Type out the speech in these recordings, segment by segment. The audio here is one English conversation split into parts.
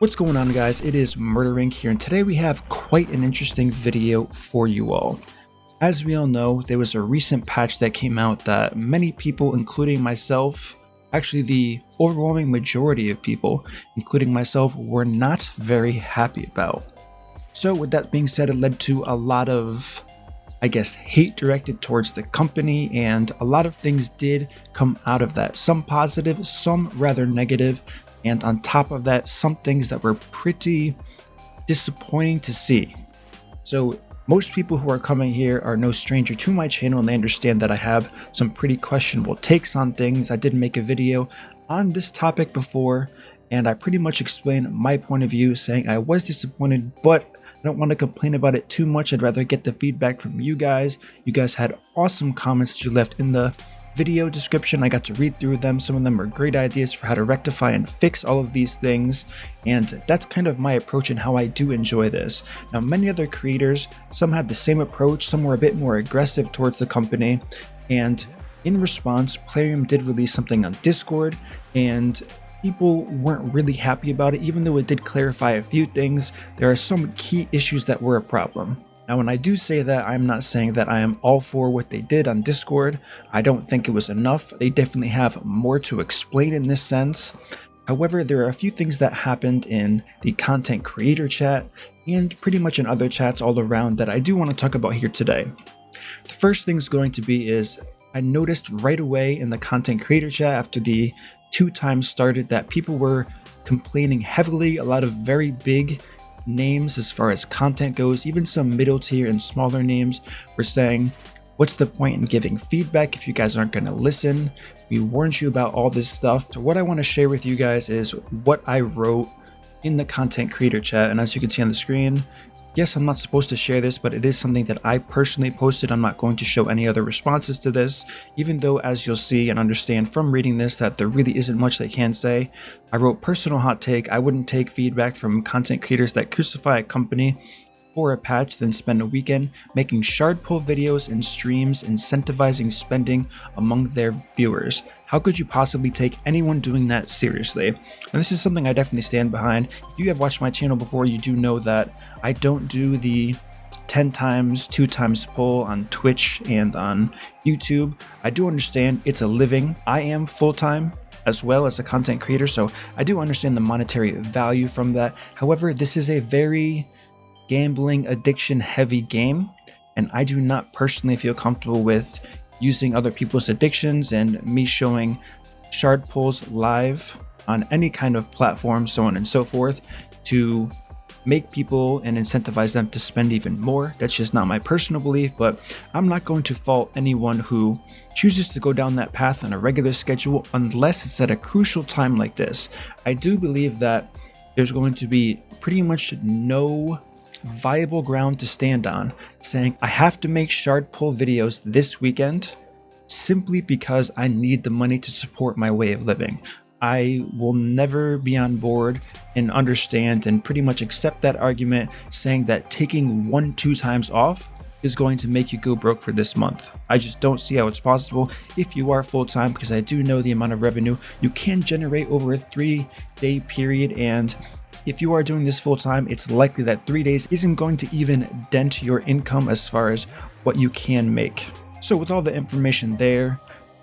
What's going on, guys? It is MurderInc here, and today we have quite an interesting video for you all. As we all know, there was a recent patch that came out that many people, including myself, actually the overwhelming majority of people, including myself, were not very happy about. So with that being said, it led to a lot of, hate directed towards the company, and a lot of things did come out of that. Some positive, some rather negative. And on top of that, some things that were pretty disappointing to see. So most people who are coming here are no stranger to my channel, and they understand that I have some pretty questionable takes on things. I did make a video on this topic before, and I pretty much explained my point of view, saying I was disappointed, but I don't want to complain about it too much. I'd rather get the feedback from you guys. You guys had awesome comments that you left in the video description. I got to read through them. Some of them are great ideas for how to rectify and fix all of these things, and that's kind of my approach and how I do enjoy this. Now, many other creators, some had the same approach, some were a bit more aggressive towards the company, and in response, Plarium did release something on Discord, and people weren't really happy about it. Even though it did clarify a few things, there are some key issues that were a problem. Now, when I do say that, I'm not saying that I am all for what they did on Discord. I don't think it was enough. They definitely have more to explain in this sense. However, there are a few things that happened in the content creator chat and pretty much in other chats all around that I do want to talk about here today. The first thing is going to be is I noticed right away in the content creator chat after the 2 times started that people were complaining heavily. A lot of very big names as far as content goes, even some middle tier and smaller names were saying, what's the point in giving feedback if you guys aren't going to listen? We warned you about all this stuff. So what I want to share with you guys is what I wrote in the content creator chat, and as you can see on the screen, yes, I'm not supposed to share this, but it is something that I personally posted. I'm not going to show any other responses to this, even though, as you'll see and understand from reading this, that there really isn't much they can say. I wrote, personal hot take: I wouldn't take feedback from content creators that crucify a company for a patch, then spend a weekend making shard pull videos and streams incentivizing spending among their viewers. How could you possibly take anyone doing that seriously? And this is something I definitely stand behind. If you have watched my channel before, you do know that I don't do the 10 times, 2 times pull on Twitch and on YouTube. I do understand it's a living. I am full-time as well as a content creator, so I do understand the monetary value from that. However, this is a very gambling, addiction heavy game, and I do not personally feel comfortable with using other people's addictions and me showing shard pulls live on any kind of platform, so on and so forth, to make people and incentivize them to spend even more. That's just not my personal belief, but I'm not going to fault anyone who chooses to go down that path on a regular schedule unless it's at a crucial time like this. I do believe that there's going to be pretty much no viable ground to stand on saying I have to make shard pull videos this weekend simply because I need the money to support my way of living. I will never be on board and understand and pretty much accept that argument saying that taking 1-2 times off is going to make you go broke for this month. I just don't see how it's possible if you are full-time, because I do know the amount of revenue you can generate over a 3-day period, and if you are doing this full-time, it's likely that 3 days isn't going to even dent your income as far as what you can make. So with all the information there,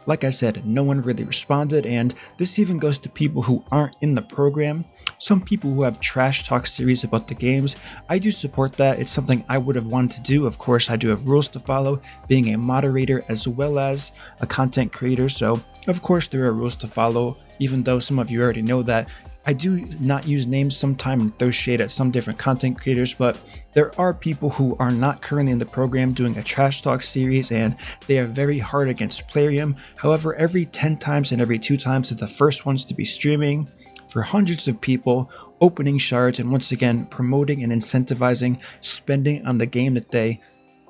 like I said, no one really responded, and this even goes to people who aren't in the program. Some people who have trash talk series about the games. I do support that. It's something I would have wanted to do. Of course, I do have rules to follow, being a moderator as well as a content creator. So of course there are rules to follow, even though some of you already know that. I do not use names sometime and throw shade at some different content creators, but there are people who are not currently in the program doing a trash talk series, and they are very hard against Plarium. However, every 10 times and every 2 times they're the first ones to be streaming for hundreds of people, opening shards, and once again promoting and incentivizing spending on the game that they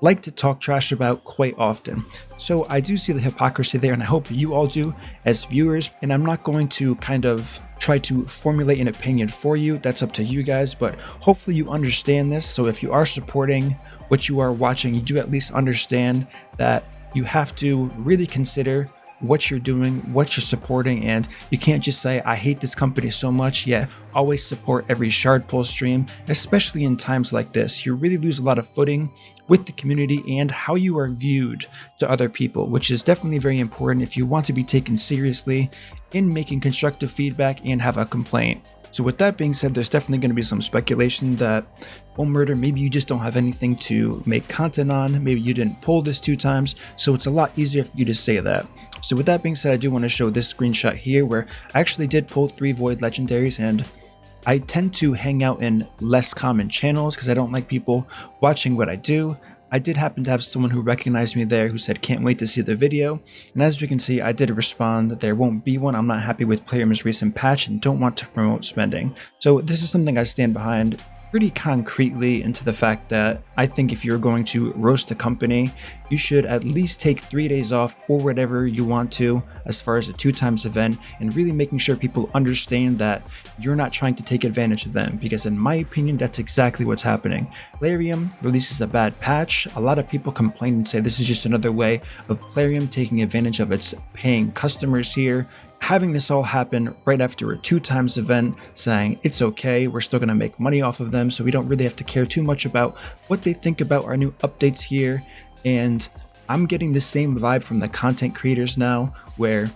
like to talk trash about quite often. So I do see the hypocrisy there, and I hope you all do as viewers, and I'm not going to kind of try to formulate an opinion for you. That's up to you guys, but hopefully you understand this. So if you are supporting what you are watching, you do at least understand that you have to really consider what you're doing, what you're supporting, and you can't just say, I hate this company so much, yet always support every shard pull stream, especially in times like this. You really lose a lot of footing with the community and how you are viewed to other people, which is definitely very important if you want to be taken seriously in making constructive feedback and have a complaint. So with that being said, there's definitely going to be some speculation that, well, Murder, maybe you just don't have anything to make content on, maybe you didn't pull this 2 times, so it's a lot easier for you to say that. So with that being said, I do want to show this screenshot here where I actually did pull 3 void legendaries, and I tend to hang out in less common channels because I don't like people watching what I do. I did happen to have someone who recognized me there who said can't wait to see the video, and as you can see, I did respond that there won't be one. I'm not happy with plarium's recent patch and don't want to promote spending. So this is something I stand behind pretty concretely, into the fact that I think if you're going to roast a company, you should at least take 3 days off or whatever you want to as far as a 2 times event, and really making sure people understand that you're not trying to take advantage of them, because in my opinion that's exactly what's happening. Plarium releases a bad patch, a lot of people complain and say this is just another way of Plarium taking advantage of its paying customers here. Having this all happen right after a 2 times event, saying it's okay, we're still going to make money off of them, so we don't really have to care too much about what they think about our new updates here. And I'm getting the same vibe from the content creators now, where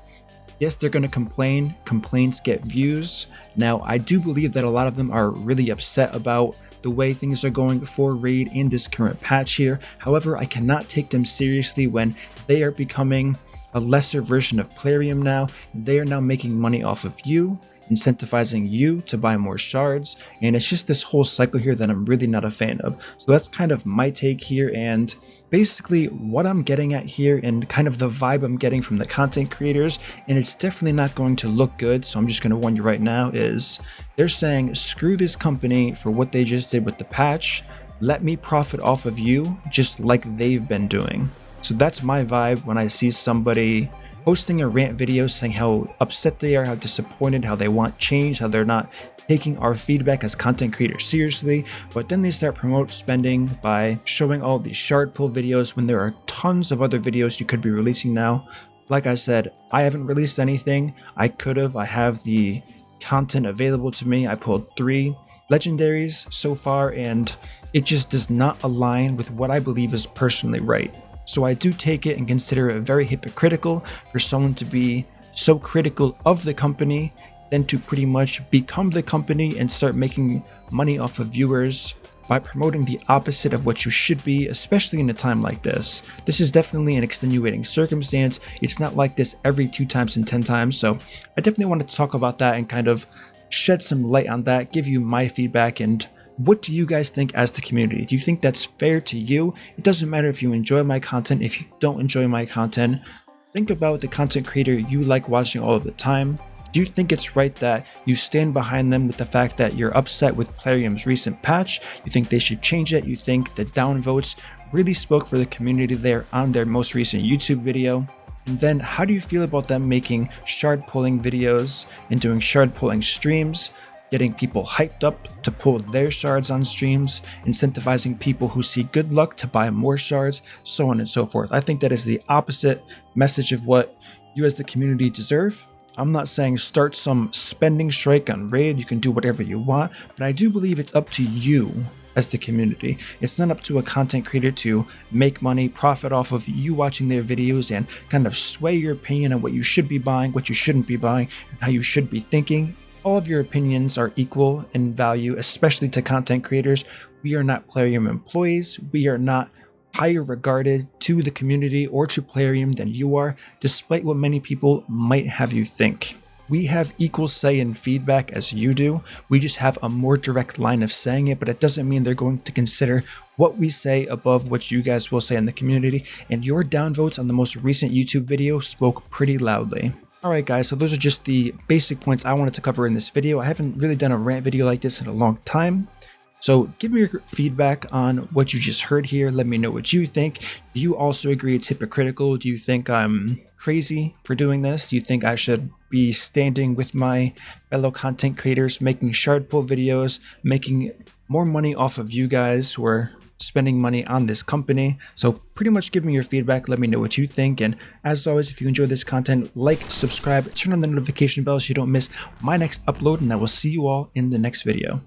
yes, they're going to complain, complaints get views. Now I do believe that a lot of them are really upset about the way things are going for Raid in this current patch here. However, I cannot take them seriously when they are becoming a lesser version of Plarium now. They are now making money off of you, incentivizing you to buy more shards, and it's just this whole cycle here that I'm really not a fan of. So that's kind of my take here, and basically what I'm getting at here and kind of the vibe I'm getting from the content creators, and it's definitely not going to look good, so I'm just going to warn you right now, is they're saying screw this company for what they just did with the patch, let me profit off of you just like they've been doing. So that's my vibe when I see somebody posting a rant video saying how upset they are, how disappointed, how they want change, how they're not taking our feedback as content creators seriously, but then they start promote spending by showing all these shard pull videos when there are tons of other videos you could be releasing now. Like I said, I haven't released anything. I could have. I have the content available to me. I pulled 3 legendaries so far, and it just does not align with what I believe is personally right. So I do take it and consider it very hypocritical for someone to be so critical of the company, then to pretty much become the company and start making money off of viewers by promoting the opposite of what you should be, especially in a time like this. This is definitely an extenuating circumstance. It's not like this every 2 times and 10 times. So I definitely wanted to talk about that and kind of shed some light on that, give you my feedback, and what do you guys think as the community? Do you think that's fair to you? It doesn't matter if you enjoy my content, if you don't enjoy my content. Think about the content creator you like watching all of the time. Do you think it's right that you stand behind them with the fact that you're upset with Plarium's recent patch? You think they should change it? You think the downvotes really spoke for the community there on their most recent YouTube video? And then how do you feel about them making shard pulling videos and doing shard pulling streams, getting people hyped up to pull their shards on streams, incentivizing people who see good luck to buy more shards, so on and so forth? I think that is the opposite message of what you as the community deserve. I'm not saying start some spending strike on Raid, you can do whatever you want, but I do believe it's up to you as the community. It's not up to a content creator to make money, profit off of you watching their videos and kind of sway your opinion on what you should be buying, what you shouldn't be buying, and how you should be thinking. All of your opinions are equal in value, especially to content creators. We are not Plarium employees. We are not higher regarded to the community or to Plarium than you are, despite what many people might have you think. We have equal say in feedback as you do. We just have a more direct line of saying it, but it doesn't mean they're going to consider what we say above what you guys will say in the community. And your downvotes on the most recent YouTube video spoke pretty loudly. Alright guys, so those are just the basic points I wanted to cover in this video. I haven't really done a rant video like this in a long time. So give me your feedback on what you just heard here. Let me know what you think. Do you also agree it's hypocritical? Do you think I'm crazy for doing this? Do you think I should be standing with my fellow content creators, making shard pull videos, making more money off of you guys who are spending money on this company. So pretty much give me your feedback, let me know what you think, and as always, if you enjoy this content, like, subscribe, turn on the notification bell so you don't miss my next upload, and I will see you all in the next video.